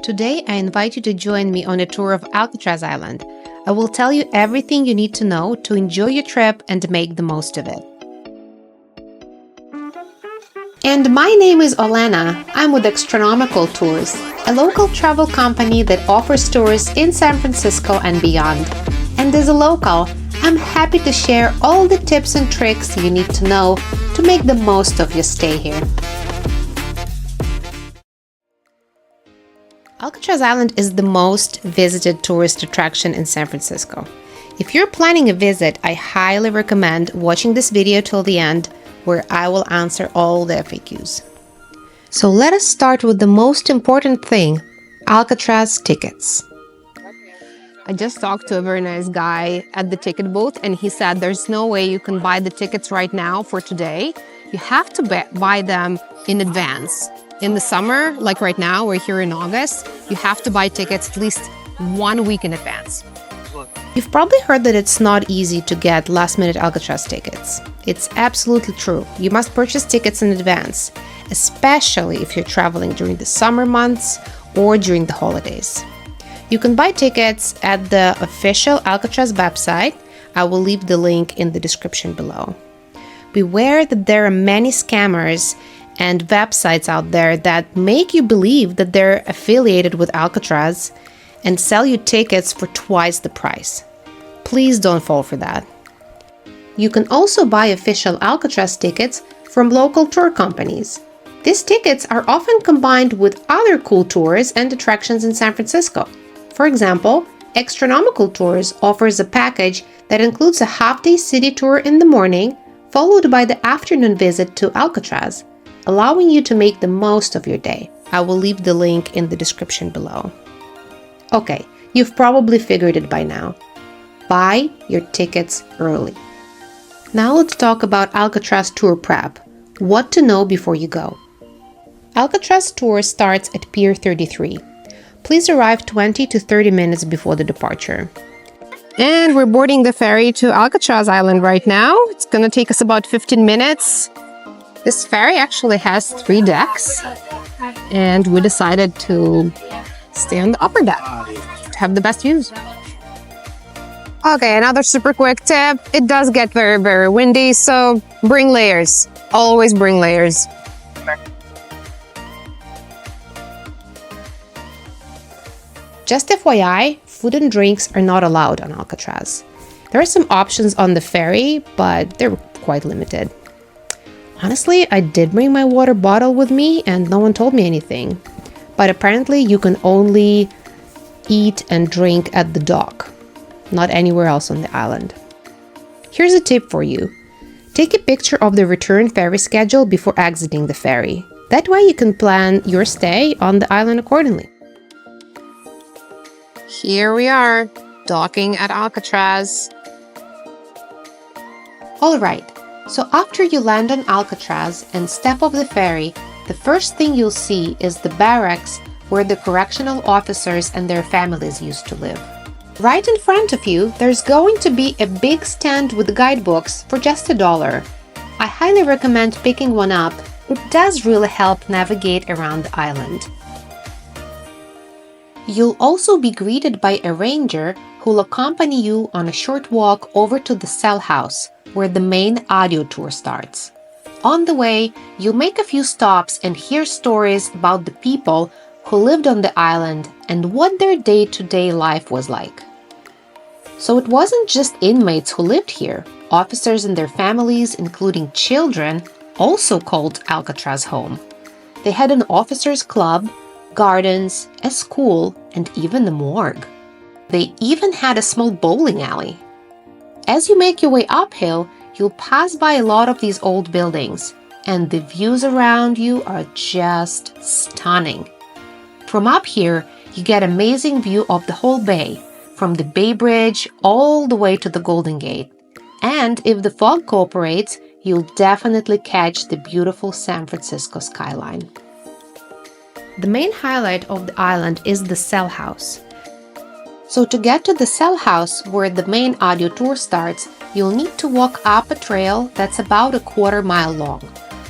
Today, I invite you to join me on a tour of Alcatraz Island. I will tell you everything you need to know to enjoy your trip and make the most of it. And my name is Olena. I'm with Astronomical Tours, a local travel company that offers tours in San Francisco and beyond. And as a local, I'm happy to share all the tips and tricks you need to know to make the most of your stay here. Alcatraz Island is the most visited tourist attraction in San Francisco. If you're planning a visit, I highly recommend watching this video till the end, where I will answer all the FAQs. So let us start with the most important thing, Alcatraz tickets. I just talked to a very nice guy at the ticket booth, and he said there's no way you can buy the tickets right now for today. You have to buy them in advance. In the summer, like right now, we're here in August, you have to buy tickets at least 1 week in advance. You've probably heard that it's not easy to get last-minute Alcatraz tickets. It's absolutely true. You must purchase tickets in advance, especially if you're traveling during the summer months or during the holidays. You can buy tickets at the official Alcatraz website. I will leave the link in the description below. Beware that there are many scammers and websites out there that make you believe that they're affiliated with Alcatraz and sell you tickets for twice the price. Please don't fall for that. You can also buy official Alcatraz tickets from local tour companies. These tickets are often combined with other cool tours and attractions in San Francisco. For example, Astronomical Tours offers a package that includes a half-day city tour in the morning, followed by the afternoon visit to Alcatraz, allowing you to make the most of your day. I will leave the link in the description below. Okay, you've probably figured it by now. Buy your tickets early. Now let's talk about Alcatraz Tour Prep. What to know before you go. Alcatraz Tour starts at Pier 33. Please arrive 20 to 30 minutes before the departure. And we're boarding the ferry to Alcatraz Island right now. It's gonna take us about 15 minutes. This ferry actually has 3 decks, and we decided to stay on the upper deck to have the best views. Okay, another super quick tip. It does get very, very windy, so bring layers. Always bring layers. Just FYI, food and drinks are not allowed on Alcatraz. There are some options on the ferry, but they're quite limited. Honestly, I did bring my water bottle with me and no one told me anything. But apparently you can only eat and drink at the dock, not anywhere else on the island. Here's a tip for you. Take a picture of the return ferry schedule before exiting the ferry. That way you can plan your stay on the island accordingly. Here we are, docking at Alcatraz. All right. So after you land on Alcatraz and step off the ferry, the first thing you'll see is the barracks where the correctional officers and their families used to live. Right in front of you, there's going to be a big stand with guidebooks for just $1. I highly recommend picking one up. It does really help navigate around the island. You'll also be greeted by a ranger who'll accompany you on a short walk over to the cell house, where the main audio tour starts. On the way, you'll make a few stops and hear stories about the people who lived on the island and what their day-to-day life was like. So it wasn't just inmates who lived here. Officers and their families, including children, also called Alcatraz home. They had an officers' club, gardens, a school, and even a morgue. They even had a small bowling alley. As you make your way uphill, you'll pass by a lot of these old buildings, and the views around you are just stunning. From up here, you get an amazing view of the whole bay, from the Bay Bridge all the way to the Golden Gate. And if the fog cooperates, you'll definitely catch the beautiful San Francisco skyline. The main highlight of the island is the cell house. So to get to the cell house where the main audio tour starts, you'll need to walk up a trail that's about a quarter-mile long.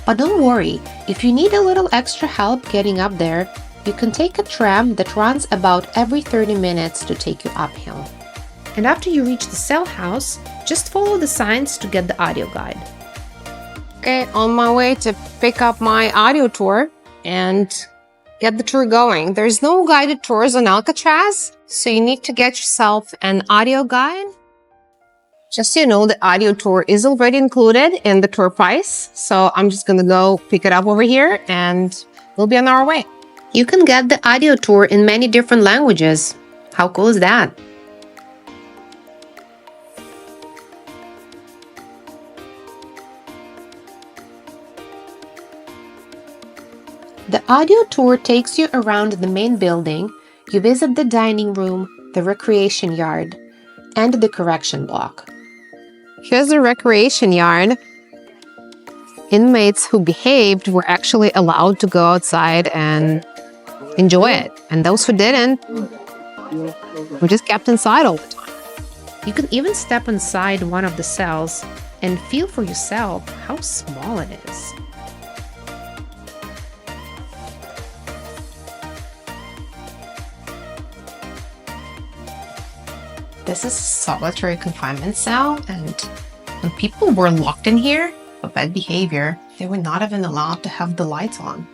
But don't worry, if you need a little extra help getting up there, You can take a tram that runs about every 30 minutes to take you uphill. And after you reach the sail house, just follow the signs to get the audio guide. Okay, on my way to pick up my audio tour and get the tour going. There's no guided tours on Alcatraz, so you need to get yourself an audio guide. Just so you know, the audio tour is already included in the tour price, so I'm just gonna go pick it up over here and we'll be on our way. You can get the audio tour in many different languages. How cool is that? The audio tour takes you around the main building. You visit the dining room, the recreation yard, and the correction block. Here's the recreation yard. Inmates who behaved were actually allowed to go outside and enjoy it. And those who didn't were just kept inside all the time. You can even step inside one of the cells and feel for yourself how small it is. This is a solitary confinement cell, and when people were locked in here for bad behavior, they were not even allowed to have the lights on.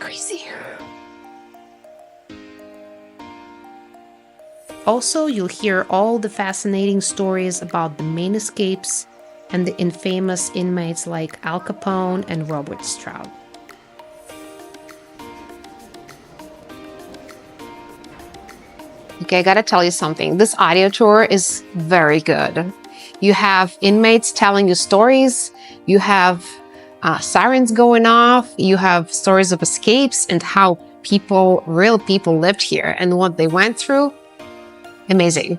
Crazy. Also, you'll hear all the fascinating stories about the main escapes and the infamous inmates like Al Capone and Robert Stroud. Okay, I gotta tell you something. This audio tour is very good. You have inmates telling you stories, you have sirens going off, you have stories of escapes and how real people lived here and what they went through. Amazing.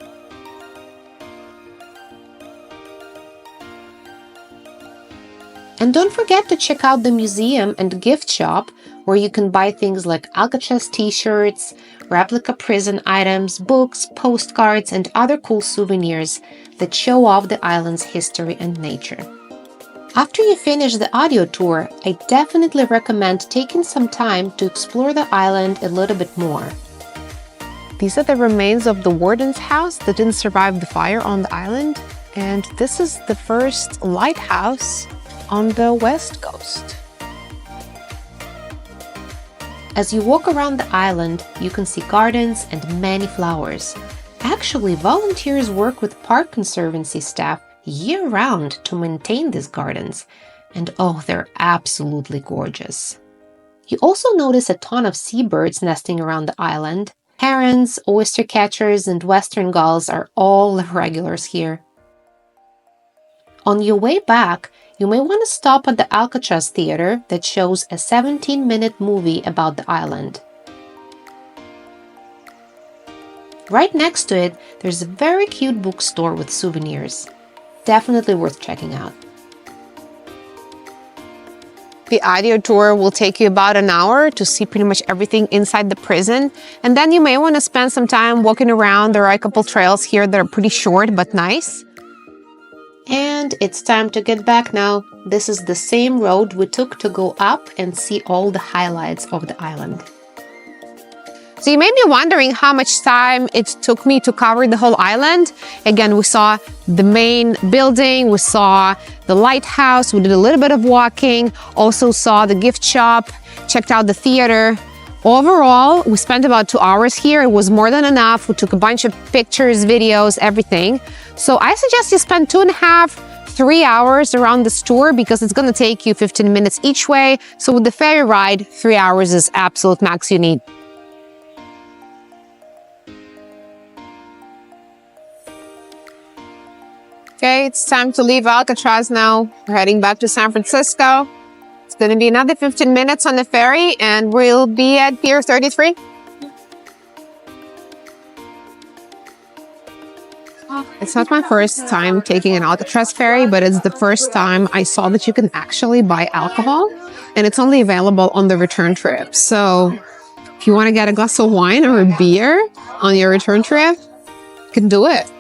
And don't forget to check out the museum and gift shop where you can buy things like Alcatraz t-shirts, replica prison items, books, postcards, and other cool souvenirs that show off the island's history and nature. After you finish the audio tour, I definitely recommend taking some time to explore the island a little bit more. These are the remains of the warden's house that didn't survive the fire on the island, and this is the first lighthouse on the west coast. As you walk around the island, you can see gardens and many flowers. Actually, volunteers work with Park Conservancy staff year-round to maintain these gardens, and oh, they're absolutely gorgeous. You also notice a ton of seabirds nesting around the island. Herons, oyster catchers, and western gulls are all regulars here. On your way back, you may want to stop at the Alcatraz Theater that shows a 17-minute movie about the island. Right next to it, there's a very cute bookstore with souvenirs. Definitely worth checking out. The audio tour will take you about an hour to see pretty much everything inside the prison. And then you may want to spend some time walking around. There are a couple trails here that are pretty short but nice. And it's time to get back now. This is the same road we took to go up and see all the highlights of the island. So you may be wondering how much time it took me to cover the whole island. Again, we saw the main building, we saw the lighthouse, we did a little bit of walking, also saw the gift shop, checked out the theater. Overall, we spent about 2 hours here. It was more than enough. We took a bunch of pictures, videos, everything. So I suggest you spend 2.5, 3 hours around this tour because it's going to take you 15 minutes each way. So with the ferry ride, 3 hours is absolute max you need. Okay, it's time to leave Alcatraz now. We're heading back to San Francisco. It's going to be another 15 minutes on the ferry and we'll be at Pier 33. It's not my first time taking an Alcatraz ferry, but it's the first time I saw that you can actually buy alcohol and it's only available on the return trip. So if you want to get a glass of wine or a beer on your return trip, you can do it.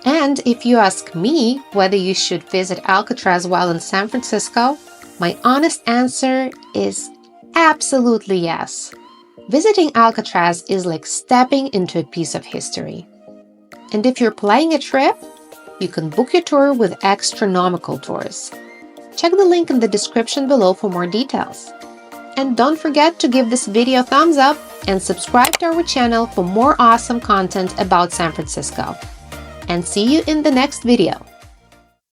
And if you ask me whether you should visit Alcatraz while in San Francisco, My honest answer is absolutely yes. Visiting Alcatraz is like stepping into a piece of history. And if you're planning a trip, you can book your tour with Astronomical Tours. Check the link in the description below for more details. And don't forget to give this video a thumbs up and subscribe to our channel for more awesome content about San Francisco. And see you in the next video.